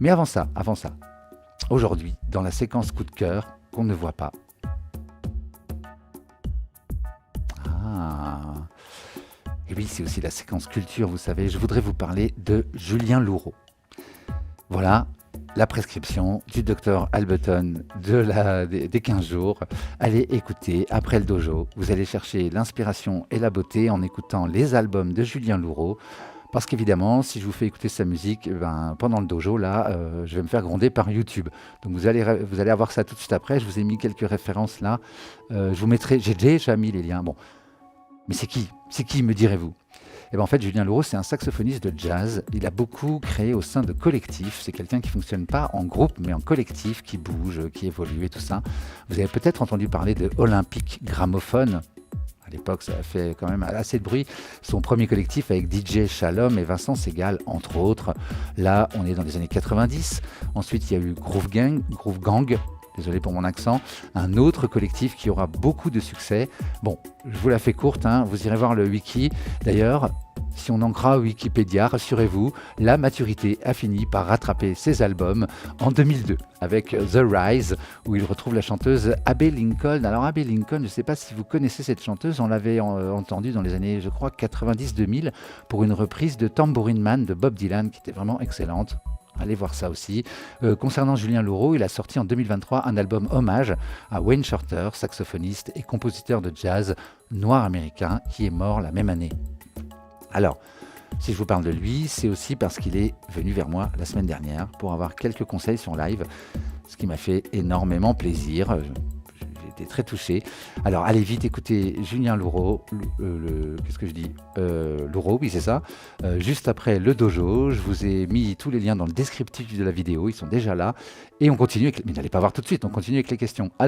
Mais avant ça, aujourd'hui, dans la séquence coup de cœur qu'on ne voit pas. Ah, et oui, c'est aussi la séquence culture, vous savez, je voudrais vous parler de Julien Louraud. Voilà la prescription du docteur Albeton des 15 jours. Allez écouter après le dojo. Vous allez chercher l'inspiration et la beauté en écoutant les albums de Julien Louraud. Parce qu'évidemment, si je vous fais écouter sa musique, pendant le dojo, là, je vais me faire gronder par YouTube. Donc vous allez avoir ça tout de suite après. Je vous ai mis quelques références là. Je vous mettrai, j'ai déjà mis les liens. Bon, mais c'est qui? C'est qui, me direz-vous? Et en fait, Julien Louraud, c'est un saxophoniste de jazz. Il a beaucoup créé au sein de collectifs. C'est quelqu'un qui ne fonctionne pas en groupe, mais en collectif, qui bouge, qui évolue et tout ça. Vous avez peut-être entendu parler de Olympique Gramophone. À l'époque, ça a fait quand même assez de bruit. Son premier collectif avec DJ Shalom et Vincent Segal, entre autres. Là, on est dans les années 90. Ensuite, il y a eu Groove Gang. Désolé pour mon accent, un autre collectif qui aura beaucoup de succès. Bon, je vous la fais courte, hein, vous irez voir le wiki. D'ailleurs, si on en croit Wikipédia, rassurez-vous, la maturité a fini par rattraper ses albums en 2002 avec The Rise, où il retrouve la chanteuse Abbey Lincoln. Alors Abbey Lincoln, je ne sais pas si vous connaissez cette chanteuse, on l'avait entendue dans les années, je crois, 90-2000 pour une reprise de Tambourine Man de Bob Dylan qui était vraiment excellente. Allez voir ça aussi. Concernant Julien Louraud, il a sorti en 2023 un album hommage à Wayne Shorter, saxophoniste et compositeur de jazz noir américain qui est mort la même année. Alors, si je vous parle de lui, c'est aussi parce qu'il est venu vers moi la semaine dernière pour avoir quelques conseils sur live, ce qui m'a fait énormément plaisir. J'ai été très touché. Alors, allez vite écouter Julien Louraud. Qu'est-ce que je dis Louraud, oui, c'est ça. Juste après le dojo, je vous ai mis tous les liens dans le descriptif de la vidéo. Ils sont déjà là. Et on continue avec... Mais n'allez pas voir tout de suite, on continue avec les questions. Alors,